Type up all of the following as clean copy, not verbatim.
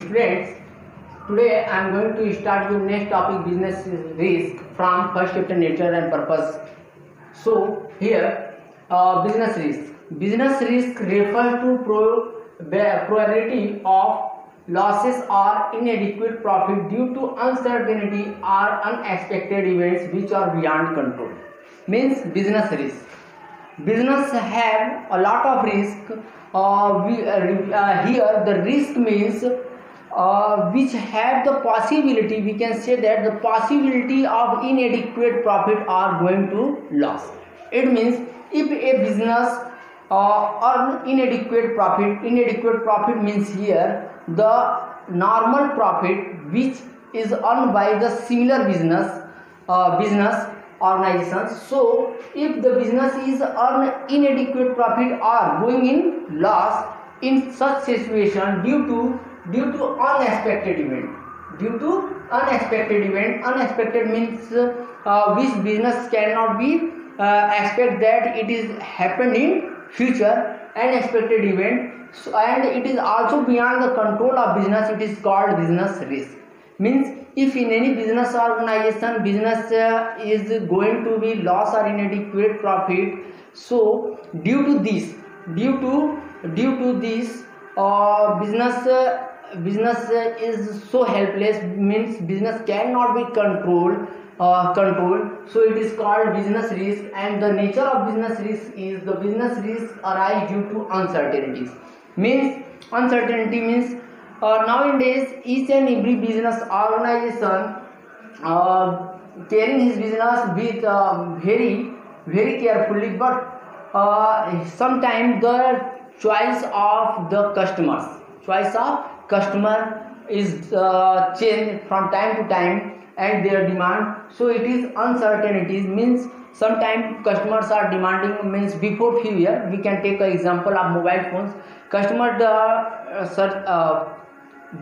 Friends, today I am going to start with next topic, business risk, from first chapter, nature and purpose. So here, business risk. Business risk refers to probability of losses or inadequate profit due to uncertainty or unexpected events which are beyond control. Means business risk. Business have a lot of risk. Here the risk means which have the possibility, we can say that the possibility of inadequate profit are going to loss. It means if a business earn inadequate profit means here the normal profit which is earned by the similar business organizations. So if the business is earn inadequate profit or going in loss, in such situation due to unexpected event, unexpected means which business cannot be expect that it is happened in future, unexpected event. So, and it is also beyond the control of business, it is called business risk. Means if in any business organization business is going to be loss or inadequate profit, so due to this business is so helpless, means business cannot be controlled, so it is called business risk. And the nature of business risk is the business risk arise due to uncertainties. Means uncertainty means nowadays each and every business organization carrying his business with very carefully, but sometimes the choice of customer is changed from time to time and their demand. So it is uncertainties, means sometimes customers are demanding, means before few years we can take an example of mobile phones. Customer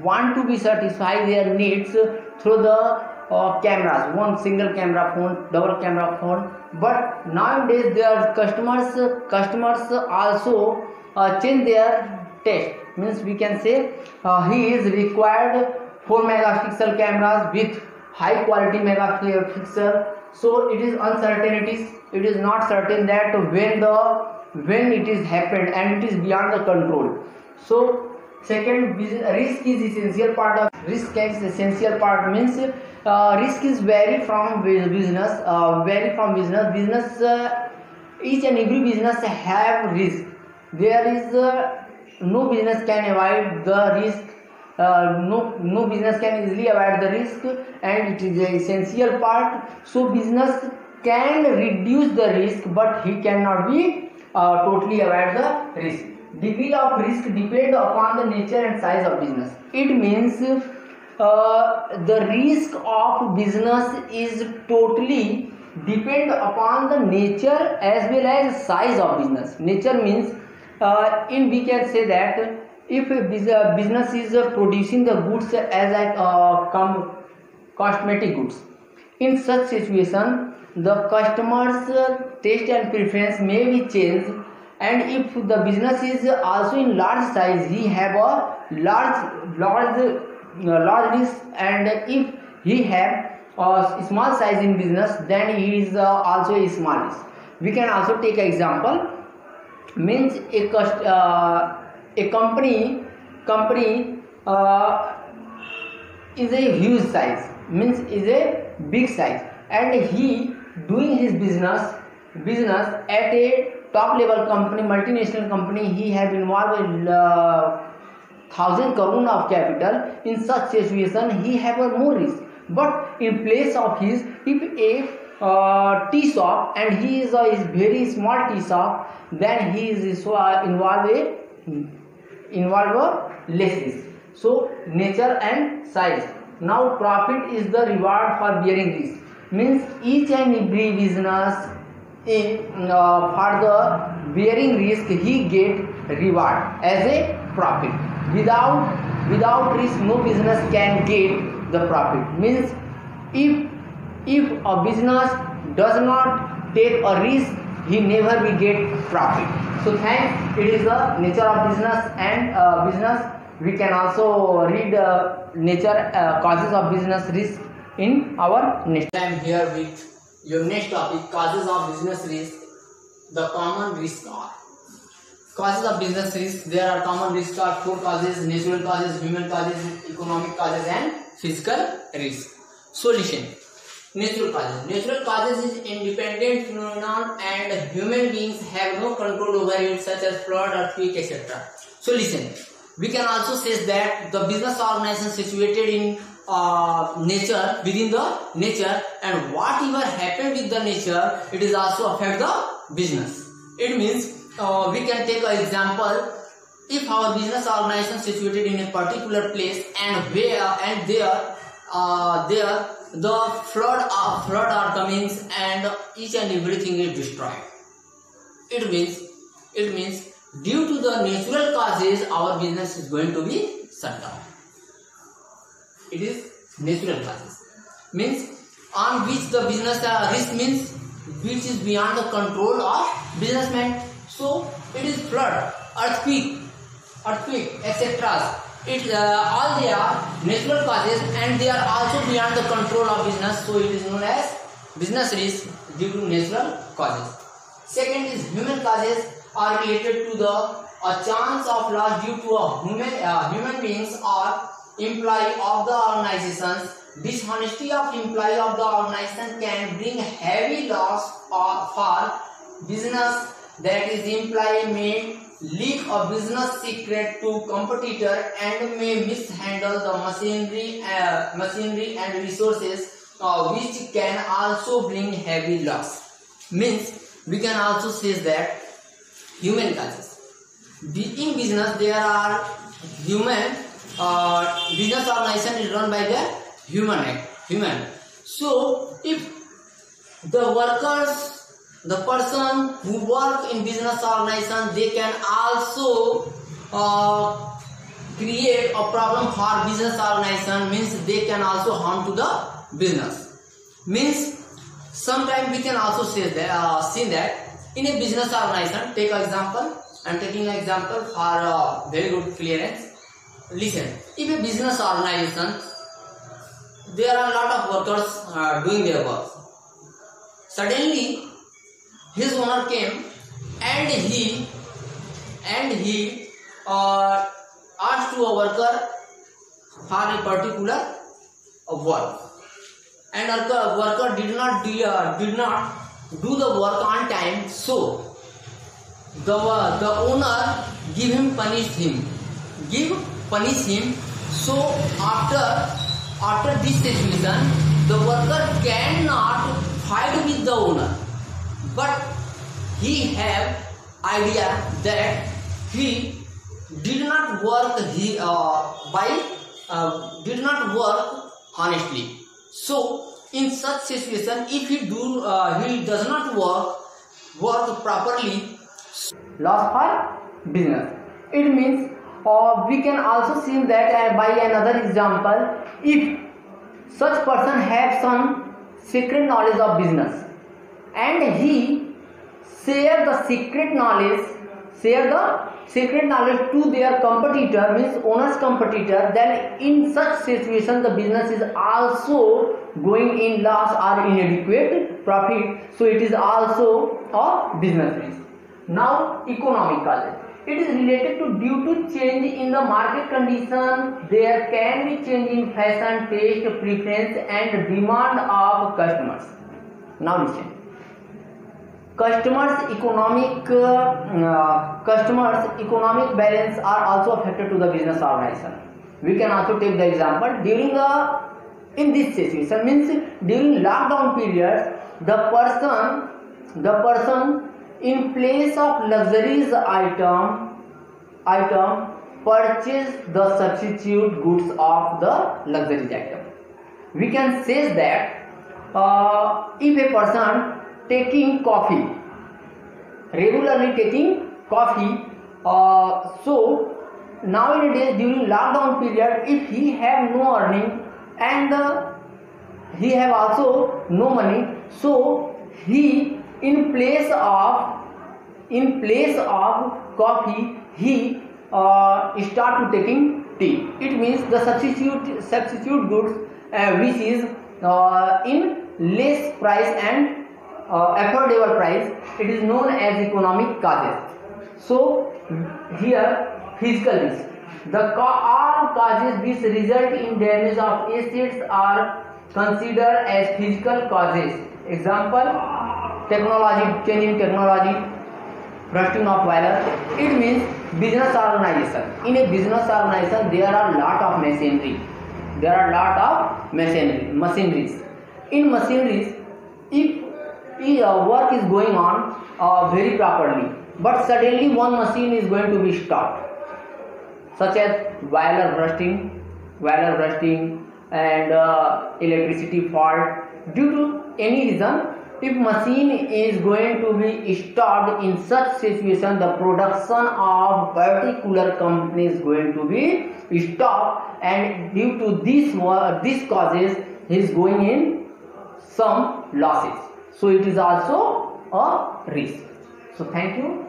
want to be satisfy their needs through the cameras, one single camera phone, double camera phone. But nowadays their customers also change their taste. Means we can say he is required 4 megapixel cameras with high quality megapixel. So it is uncertainties, it is not certain that when it is happened and it is beyond the control. So second, risk is essential part of risk is essential part, means risk is vary from business, each and every business have risk. There is no business can avoid the risk, no business can easily avoid the risk, and it is an essential part. So business can reduce the risk, but he cannot be totally avoid the risk. Degree of risk depend upon the nature and size of business. It means the risk of business is totally depend upon the nature as well as size of business. Nature means we can say that if a business is producing the goods as cosmetic goods, in such situation the customers taste and preference may be changed. And if the business is also in large size, he have a large risk, and if he have a small size in business, then he is also a small risk. We can also take an example. Means a company is a huge size, means is a big size, and he doing his business at a top level company, multinational company. He have involved 1,000 crore of capital. In such situation he have a more risk. But in place of his, if a tea shop and he is a very small tea shop, then he is involve less risk. So nature and size. Now profit is the reward for bearing risk. Means each and every business for the bearing risk he get reward as a profit. Without risk no business can get the profit. Means if a business does not take a risk, he never will get profit. So thanks, it is the nature of business, and business we can also read nature causes of business risk in our next time. Here with your next topic, causes of business risk. The common risks are causes of business risk. There are common risks are 4 causes: natural causes, human causes, economic causes, and physical risk. Solution: natural causes. Natural causes is independent phenomenon and human beings have no control over it, such as flood, earthquake, etc. Solution: we can also say that the business organization situated in nature, within the nature, and whatever happen with the nature, it is also affect the business. It means we can take an example. If our business organization situated in a particular place and there the flood are coming and each and everything is destroyed. It means due to the natural causes our business is going to be shut down. It is natural causes. Means on which the business risk means which is beyond the control of businessmen. So it is flood, earthquake, etc. All they are natural causes and they are also beyond the control of business. So it is known as business risk due to natural causes. Second is human causes are related to the chance of loss due to a human beings or employee of the organizations. Dishonesty of employee of the organization can bring heavy loss for business. That is, employee may leak a business secret to competitor and may mishandle the machinery and resources, which can also bring heavy loss. Means we can also say that human causes. In business there are human business organization is run by the human. So if the person who work in business organization, they can also create a problem for business organization. Means they can also harm to the business. Means sometimes we can also say that see that in a business organization. Take an example. I am taking an example for very good clearance. Listen, if a business organization, there are a lot of workers doing their work. Suddenly his owner came and he asked to a worker for a particular work, and worker did not do the work on time. So the owner punish him. So after this situation, the worker cannot fight with the owner. But he have idea that he did not work did not work honestly. So in such situation, if he does not work properly, loss for business. It means we can also see that by another example, if such person have some secret knowledge of business and he share the secret knowledge to their competitor, means owner's competitor, then in such situation the business is also going in loss or inadequate profit. So it is also a business risk. Now economic causes. It is related to due to change in the market condition, there can be change in fashion, taste, preference and demand of customers. Now listen. Customers' economic balance are also affected to the business organization. We can also take the example in this situation, means during lockdown period, the person in place of luxurious item purchase the substitute goods of the luxurious item. We can say that if a person regularly taking coffee, so nowadays during lockdown period, if he have no earning and he have also no money, so he in place of coffee he start to taking It means the substitute goods which is in less price and affordable price. It is known as economic causes. So here physical risk. All causes which result in damage of assets are considered as physical causes. Example: technology, changing technology, rusting of boiler. It means business organization. In a business organization, there are lot of machinery. Machineries. In machineries, if work is going on very properly, but suddenly one machine is going to be stopped, such as boiler rusting and electricity fault. Due to any reason, if machine is going to be stopped, in such situation the production of particular company is going to be stopped, and due to this causes he is going in some losses. So it is also a risk. So thank you.